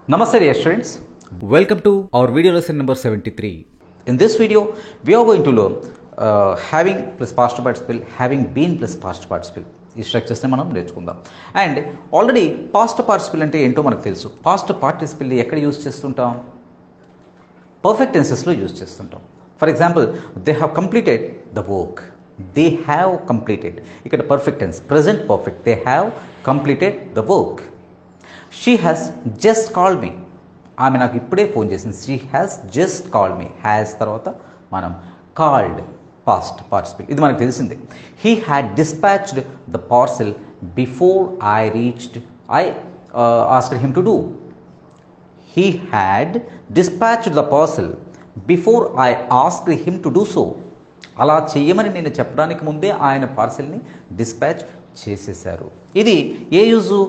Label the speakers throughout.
Speaker 1: Namaste dear students.
Speaker 2: Welcome to our video lesson number 73.
Speaker 1: In this video we are going to learn having plus past participle, having been plus past participle. ఈ స్ట్రక్చర్స్ని మనం నేర్చుకుందాం. And already past participle అంటే ఏంటో మనకు తెలుసు. Past పార్టిసిపల్ని ఎక్కడ use చేస్తుంటాం? Perfect టెన్సెస్లో యూజ్ చేస్తుంటాం. For example, they have completed the work. They have completed, ఇక్కడ perfect tense, present perfect. They have completed the work. She has just called me. ఆమె నాకు ఇప్పుడే ఫోన్ చేసింది. She has just called me. Has తర్వాత మనం called, past participle, ఇది మనకు తెలిసిందే. He had dispatched the parcel before I reached. I asked him to do. He had dispatched the parcel before I asked him to do so. అలా చెయ్యమని నేను చెప్పడానికి ముందే ఆయన పార్సెల్ని డిస్పాచ్ చేసేశారు. ఇది ఏ use?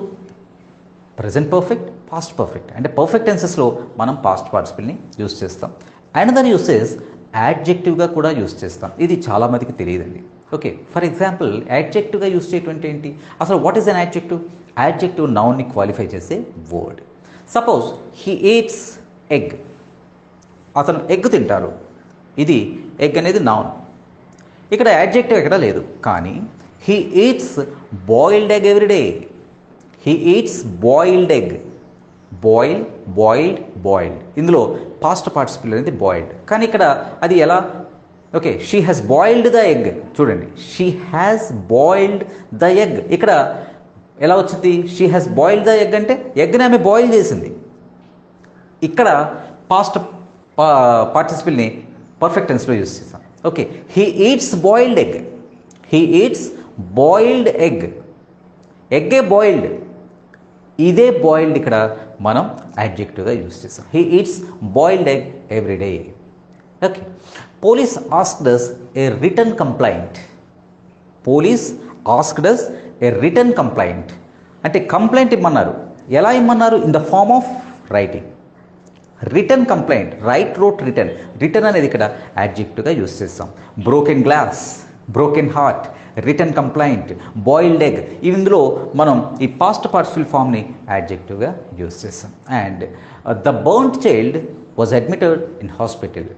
Speaker 1: Present perfect, past perfect. అంటే పర్ఫెక్ట్ టెన్సెస్లో మనం పాస్ట్ పార్టిసిపల్ని యూజ్ చేస్తాం. అనదర్ యూసేజ్ యాడ్జెక్టివ్గా కూడా యూజ్ చేస్తాం. ఇది చాలామందికి తెలియదండి. ఓకే, ఫర్ ఎగ్జాంపుల్ యాడ్జెక్టివ్గా యూజ్ చేయటువంటి ఏంటి? అసలు what is an adjective? Adjective నౌన్ని క్వాలిఫై చేసే word. Suppose he eats egg. అతను ఎగ్ తింటారు. ఇది ఎగ్ అనేది నౌన్. ఇక్కడ యాడ్జెక్టివ్ ఎక్కడ లేదు. కానీ he eats boiled egg every day. He eats boiled egg. Boiled, boiled, boiled. ఇందులో పాస్ట్ పార్టిసిపల్ అనేది బాయిల్డ్. కానీ ఇక్కడ అది ఎలా? Okay, she has boiled the egg. చూడండి, she has boiled the egg. ఇక్కడ ఎలా వచ్చింది? She has boiled the egg అంటే ఎగ్ని ఆమె బాయిల్ చేసింది. ఇక్కడ పాస్ట్ పార్టిసిపల్ని పర్ఫెక్ట్ టెన్స్లో యూజ్ చేస్తాం. Okay, he eats boiled egg. He eats boiled egg. ఎగ్గే బాయిల్డ్. ఇదే బాయిల్డ్ ఇక్కడ మనం యాడ్జెక్టివ్గా యూజ్ చేస్తాం. He eats boiled egg every day. Okay, police asked us a written complaint. Police asked us a written complaint అంటే complaint ఇమ్మన్నారు. ఎలా ఇమ్మన్నారు? In the form of writing. Written complaint, right, wrote, written. Written అనేది ఇక్కడ యాడ్జెక్టివ్గా use చేస్తాం. Broken glass, broken heart, written complaint, boiled egg. ఇందులో మనం ఈ పాస్ట్ పార్టిసిపల్ ఫామ్ని యాడ్జెక్టివ్గా యూజ్ చేస్తాం. And the burned child was admitted in hospital.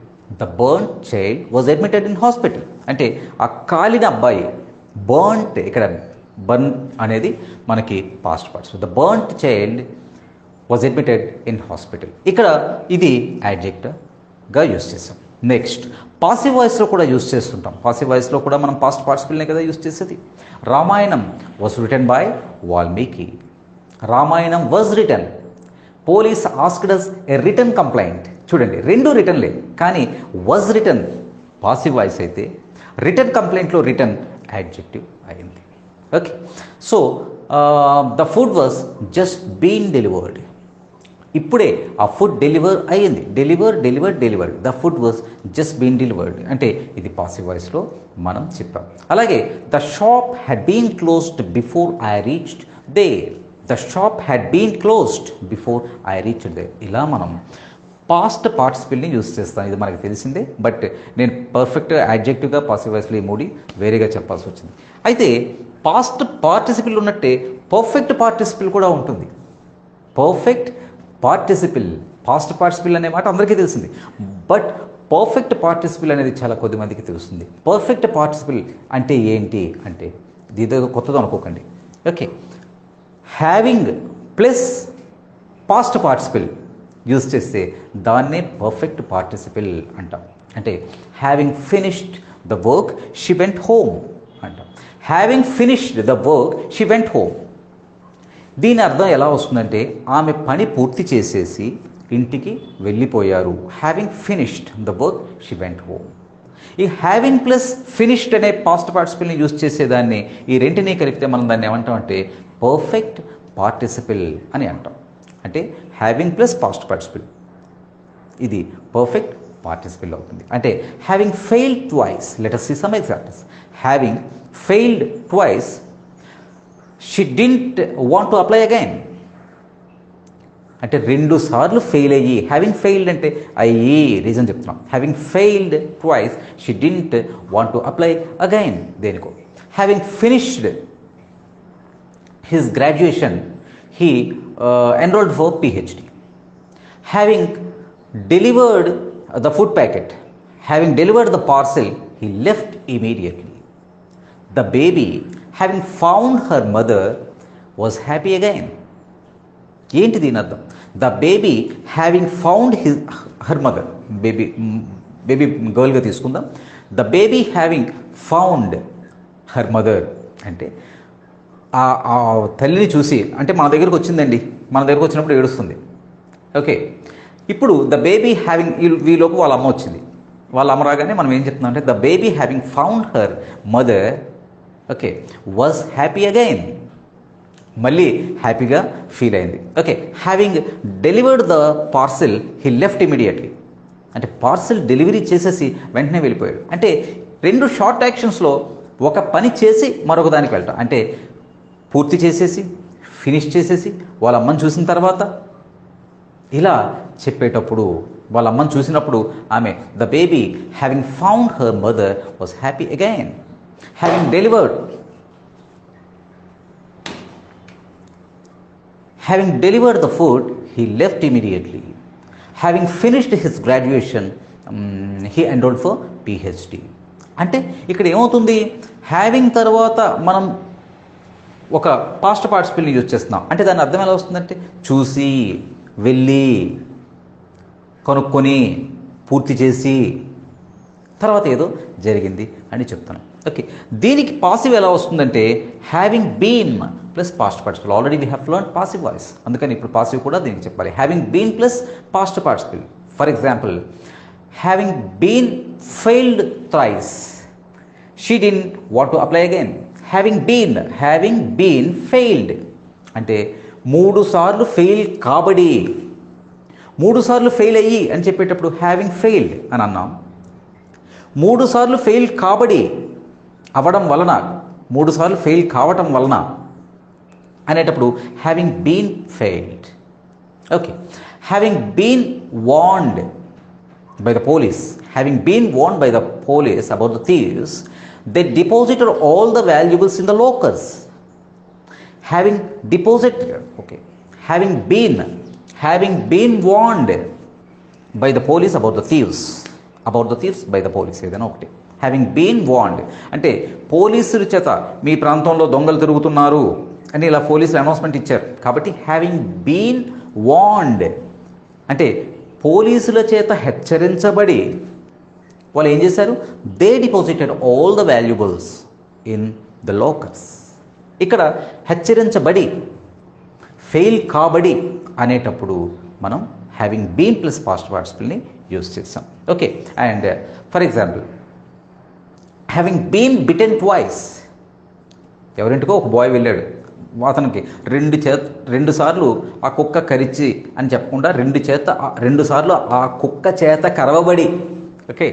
Speaker 1: The burned child was admitted in hospital అంటే ఆ కాలిన అబ్బాయి. బర్న్ట్, ఇక్కడ బర్న్ అనేది మనకి past participle. The burnt child was admitted in hospital. ఇక్కడ ఇది యాడ్జెక్టివ్గా యూజ్ చేస్తాం. నెక్స్ట్, పాసివ్ వాయిస్లో కూడా యూజ్ చేస్తుంటాం. పాసివ్ వాయిస్లో కూడా మనం పాస్ట్ పార్టిసిపల్నే కదా యూజ్ చేసేది. Ramayanam was written by Valmiki. Ramayanam was written. Police asked us a written complaint. చూడండి, రెండు రిటర్న్లే, కానీ వాజ్ రిటన్ పాసివ్ వాయిస్ అయితే రిటర్న్ కంప్లైంట్లో రిటర్న్ యాడ్జెక్టివ్ అయింది. Okay, so the food was just been delivered. ఇప్పుడే ఆ ఫుడ్ డెలివర్ అయ్యింది. Delivered. The food was just been delivered అంటే ఇది పాసివ్ వాయిస్లో మనం చెప్పాం. అలాగే the shop had been closed before I reached there. The shop had been closed before I reached there. ఇలా మనం పాస్ట్ పార్టిసిపల్ని యూజ్ చేస్తాం. ఇది మనకు తెలిసిందే. బట్ నేను పర్ఫెక్ట్ యాడ్జెక్టివ్గా పాసివ్ వాయిస్లో ఈ మూడి వేరేగా చెప్పాల్సి వచ్చింది. అయితే పాస్ట్ పార్టిసిపల్ ఉన్నట్టే పర్ఫెక్ట్ పార్టిసిపల్ కూడా ఉంటుంది. పర్ఫెక్ట్ పార్టిసిపల్, పాస్ట్ పార్టిసిపల్ అనే మాట అందరికీ తెలిసింది. బట్ పర్ఫెక్ట్ పార్టిసిపల్ అనేది చాలా కొద్ది మందికి తెలుస్తుంది. పర్ఫెక్ట్ పార్టిసిపల్ అంటే ఏంటి అంటే ఇదో కొత్తదో అనుకోకండి. Okay, having plus past participle use చేస్తే దాన్నే పర్ఫెక్ట్ పార్టిసిపల్ అంటాం. అంటే having finished the work she went home అంటాం. Having finished the work she went home. దీని అర్థం ఎలా వస్తుందంటే ఆమె పని పూర్తి చేసేసి ఇంటికి వెళ్ళిపోయారు. Having finished the work she went home. ఈ హ్యావింగ్ ప్లస్ ఫినిష్డ్ అనే పాస్ట్ పార్టిసిపల్ని యూజ్ చేసేదాన్ని ఈ రెంటిని కలిపితే మనం దాన్ని ఏమంటాం అంటే పర్ఫెక్ట్ పార్టిసిపల్ అని అంటాం. అంటే హ్యావింగ్ ప్లస్ పాస్ట్ పార్టిసిపల్ ఇది పర్ఫెక్ట్ పార్టిసిపల్ అవుతుంది. అంటే having failed twice. Let us see some examples. Having failed twice she didn't want to apply again. అంటే 2 సార్లు ఫెయిల్ అయ్యి, హ్యావింగ్ ఫెయిల్డ్ అంటే అయ్యి రీజన్ చెప్తున్నాం. Having failed twice she didn't want to apply again. దేనికో. Having finished his graduation he enrolled for PhD. Having delivered the food packet, having delivered the parcel, he left immediately. The baby having found her mother was happy again. ఏంటి దీని అర్థం? The baby having found her mother, baby గర్ల్గా తీసుకుందాం. The baby having found her mother అంటే ఆ తల్లిని చూసి, అంటే మన దగ్గరకు వచ్చిందండి, మన దగ్గరకు వచ్చినప్పుడు ఏడుస్తుంది. ఓకే, ఇప్పుడు ద బేబీ హ్యావింగ్, వీలోపు వాళ్ళ అమ్మ వచ్చింది. వాళ్ళ అమ్మ రాగానే మనం ఏం చెప్తున్నాం అంటే the baby having found her mother, okay, was happy again, మళ్ళీ హ్యాపీగా ఫీల్ అయింది. Okay, having delivered the parcel he left immediately అంటే పార్సిల్ డెలివరీ చేసేసి వెంటనే వెళ్ళిపోయాడు. అంటే రెండు షార్ట్ యాక్షన్స్లో ఒక పని చేసి మరొక దానికి వెళ్ళటం, అంటే పూర్తి చేసేసి ఫినిష్ చేసేసి వాళ్ళ అమ్మని చూసిన తర్వాత ఇలా చెప్పేటప్పుడు, వాళ్ళ అమ్మని చూసినప్పుడు ఆమె the baby having found her mother was happy again, having delivered the food, he left immediately. Having finished his graduation, he enrolled for PhD. అంటే ఇక్కడ ఏమవుతుంది, హ్యావింగ్ తర్వాత మనం ఒక పాస్ట్ పార్టిసిపల్ని యూజ్ చేస్తున్నాం. అంటే దాని అర్థం ఎలా వస్తుందంటే చూసి, వెళ్ళి, కనుక్కొని, పూర్తి చేసి, తర్వాత ఏదో జరిగింది అని చెప్తాను. ఓకే, దీనికి పాసివ్ ఎలా వస్తుందంటే having been plus past participle. Already we have learn passive voice, అందుకని ఇప్పుడు పాసివ్ కూడా దీనికి చెప్పాలి. Having been plus past participle. For example, having been failed thrice, she didn't want to apply again. Having been failed అంటే 3 సార్లు fail కాబడి, 3 సార్లు fail అయ్యి అని చెప్పేటప్పుడు హ్యావింగ్ ఫెయిల్డ్ అని అన్నాం. 3 సార్లు ఫెయిల్ కాబడి, అవ్వడం వలన, 3 సార్లు ఫెయిల్ కావటం వలన అనేటప్పుడు having been failed. Okay, having been warned by the police, having been warned by the police about the thieves, they deposited all the valuables in the lockers. Having been warned by the police about the thieves by the police, ఏదైనా ఒకటి. Having been warned అంటే పోలీసుల చేత మీ ప్రాంతంలో దొంగలు తిరుగుతున్నారు అని ఇలా పోలీసులు అనౌన్స్మెంట్ ఇచ్చారు, కాబట్టి హ్యావింగ్ బీన్ వార్న్డ్ అంటే పోలీసుల చేత హెచ్చరించబడి వాళ్ళు ఏం చేశారు, they deposited all the valuables in the lockers. ఇక్కడ హెచ్చరించబడి, ఫెయిల్ కాబడి అనేటప్పుడు మనం హ్యావింగ్ బీన్ ప్లస్ పాస్ట్ పార్టిసిపల్ని యూజ్ చేస్తాం. Okay, and for example having been bitten twice. ఎవరింటికో ఒక బాయ్ వెళ్ళాడు, అతనికి 2 సార్లు ఆ కుక్క కరిచి అని చెప్పకుండా 2 సార్లు ఆ కుక్క చేత కరవబడి. Okay,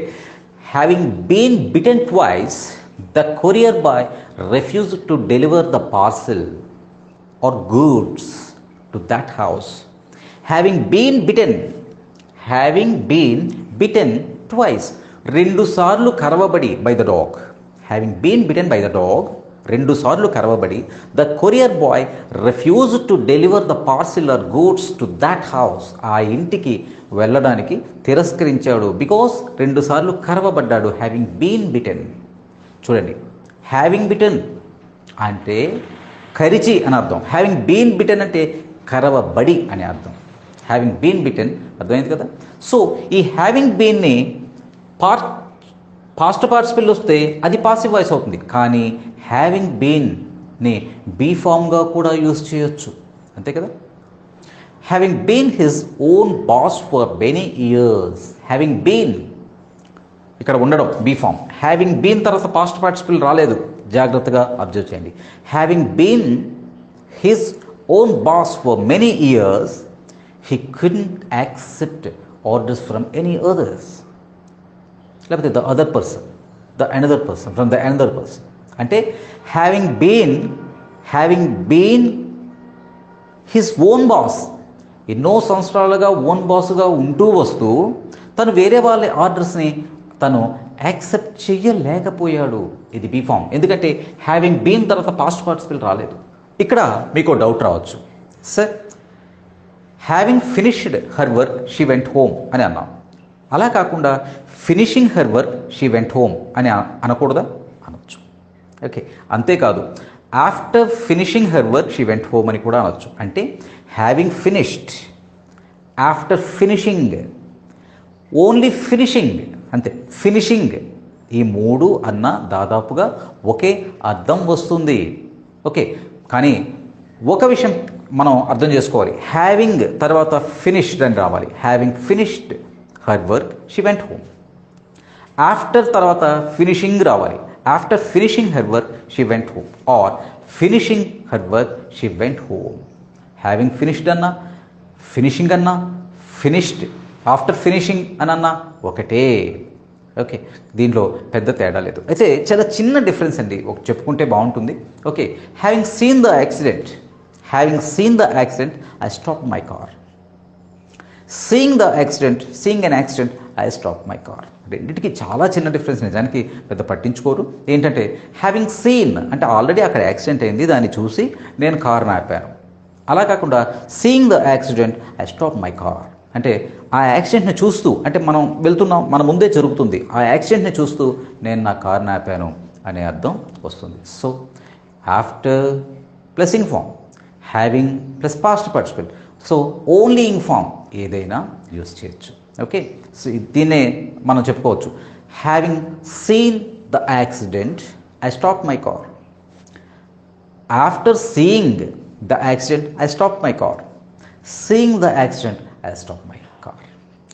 Speaker 1: having been bitten twice, the courier boy refused to deliver the parcel or goods to that house. Having been bitten twice, 2 సార్లు కరవబడి by the dog. Having been bitten by the dog, 2 సార్లు కరవబడి, the courier boy refused to deliver the parcel or goods to that house. ఆ ఇంటికి వెళ్ళడానికి తిరస్కరించాడు, because 2 సార్లు కరవబడ్డాడు. Having been bitten. చూడండి, having bitten అంటే కరిచి అని అర్థం, హ్యావింగ్ బీన్ బిటెన్ అంటే కరవబడి అని అర్థం. హ్యావింగ్ బీన్ బిటెన్ అర్థమైంది కదా. సో ఈ హ్యావింగ్ బీన్ని పాస్ట్ పార్టిసిపల్ వస్తే అది పాసివ్ వాయిస్ అవుతుంది, కానీ హ్యావింగ్ బీన్ని బీ ఫామ్గా కూడా యూజ్ చేయొచ్చు, అంతే కదా. Having been his own boss for many years. Having been ఇక్కడ ఉండడం బీ ఫామ్. హ్యావింగ్ బీన్ తర్వాత పాస్ట్ పార్టిసిపల్ రాలేదు, జాగ్రత్తగా అబ్జర్వ్ చేయండి. Having been his own boss for many years, he couldn't accept orders from any others. లేకపోతే the other person, from the another person. అంటే having been his own boss, ఎన్నో సంవత్సరాలుగా own బాస్గా ఉంటూ వస్తూ తను వేరే వాళ్ళ ఆర్డర్స్ని తను యాక్సెప్ట్ చెయ్యలేకపోయాడు. ఇది బీ ఫామ్, ఎందుకంటే హ్యావింగ్ బీన్ తర్వాత పాస్ట్ పార్టిసిపల్ రాలేదు. ఇక్కడ మీకు డౌట్ రావచ్చు, sir having finished her work she went home అని అన్నాం. అలా కాకుండా finishing her work she went home అని అనకూడదా? అనొచ్చు. ఓకే, అంతేకాదు after finishing her work she went home అని కూడా అనొచ్చు. అంటే having finished, after finishing, only finishing, అంతే. ఫినిషింగ్, ఈ మూడు అన్న దాదాపుగా ఒకే అర్థం వస్తుంది. ఓకే, కానీ ఒక విషయం మనం అర్థం చేసుకోవాలి, హ్యావింగ్ తర్వాత ఫినిష్డ్ అని రావాలి. Having finished her work she went home. After తర్వాత ఫినిషింగ్ రావాలి. After finishing her work she went home or finishing her work she went home. Having finished అన్నా, ఫినిషింగ్ అన్నా, ఫినిష్డ్ ఆఫ్టర్ ఫినిషింగ్ అని అన్నా ఒకటే. ఓకే, దీంట్లో పెద్ద తేడా లేదు. అయితే చాలా చిన్న డిఫరెన్స్ అండి, ఒక చెప్పుకుంటే బాగుంటుంది. Okay, having seen the accident, having seen the accident I stop my car. Seeing the accident, seeing an accident I stop my car. రెండింటికి చాలా చిన్న డిఫరెన్స్, నిజానికి పెద్ద పట్టించుకోరు. ఏంటంటే హ్యావింగ్ సీన్ అంటే ఆల్రెడీ అక్కడ యాక్సిడెంట్ అయింది, దాన్ని చూసి నేను కారుని ఆపాను. అలా కాకుండా seeing the accident I stop my car అంటే ఆ యాక్సిడెంట్ని చూస్తూ, అంటే మనం వెళ్తున్నాం, మన ముందే జరుగుతుంది, ఆ యాక్సిడెంట్ని చూస్తూ నేను నా కారుని ఆపాను అనే అర్థం వస్తుంది. So after plus ing form, having plus past participle, so only ing form ఏదైనా యూజ్ చేయొచ్చు. ఓకే, సో దీన్నే మనం చెప్పుకోవచ్చు, having seen the accident I stop my car. After seeing the accident I stop my car. Seeing the accident I stop my car.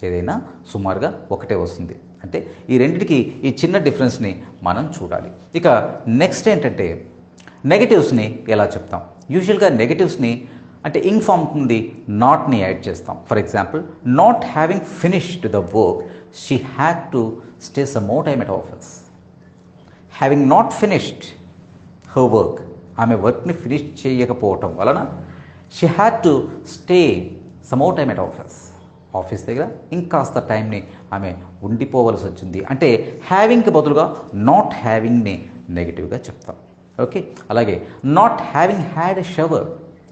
Speaker 1: ఏదైనా సుమారుగా ఒకటే వస్తుంది. అంటే ఈ రెండింటికి ఈ చిన్న డిఫరెన్స్ని మనం చూడాలి. ఇక నెక్స్ట్ ఏంటంటే నెగటివ్స్ని ఎలా చెప్తాం. యూజువల్గా నెగటివ్స్ని అంటే ఇంగ్ ఫామ్ నుండి నాట్ని యాడ్ చేస్తాం. For example, not having finished the work she had to stay some more time at office. Having not finished her work, ఆమె వర్క్ని ఫినిష్ చేయకపోవటం వలన she had to stay some more time at office, office దగ్గర ఇంకాస్త టైంని ఆమె ఉండిపోవలసి వచ్చింది. అంటే హ్యావింగ్కి బదులుగా నాట్ హ్యావింగ్ని నెగిటివ్గా చెప్తాం. ఓకే, అలాగే not having had a shower,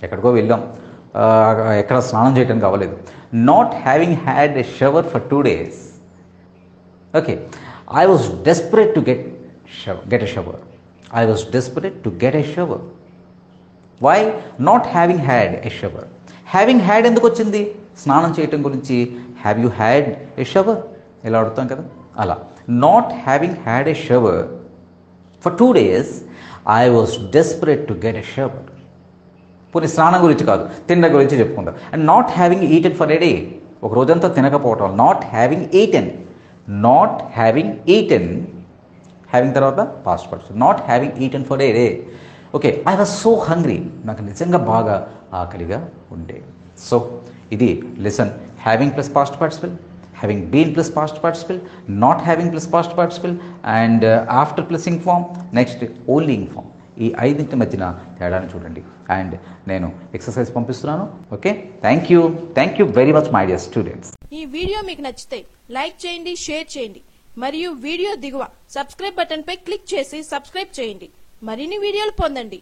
Speaker 1: ఎక్కడికో వెళ్ళాం, ఎక్కడ స్నానం చేయడం కావలేదు. Not having had a shower for 2 days. Okay, I was desperate to get a shower. I was desperate to get a shower. Why? Not having had a shower. Having had ఎందుకు వచ్చింది? స్నానం చేయటం గురించి. Have you had a shower ఇలా అడుగుతాం కదా, అలా. Not having had a shower for 2 days I was desperate to get a shower. పోనీ స్నానం గురించి కాదు, తినడం గురించి చెప్పుకుంటాం. And not having eaten for a day, ఒక రోజంతా తినకపోవటం. Not having eaten, not having eaten, having తర్వాత past participle. Not having eaten for a day. Okay, I was so hungry, నాకు నిజంగా బాగా ఆకలిగా ఉండే. సో ఇది lesson. Having plus past participle, having been plus past participle, not having plus past participle, and after plus ing form, next only ing form. ఈ 5 మధ్యన తేడాను చూడండి. అండ్ నేను ఎక్సర్సైజ్ పంపిస్తున్నాను. Okay, thank you very much my dear students.
Speaker 3: ఈ video మీకు నచ్చితే like చేయండి, షేర్ చేయండి, మరియు వీడియో దిగువ సబ్స్క్రైబ్ బటన్ పై క్లిక్ చేసి సబ్స్క్రైబ్ చేయండి. మరిన్ని వీడియోలు పొందండి.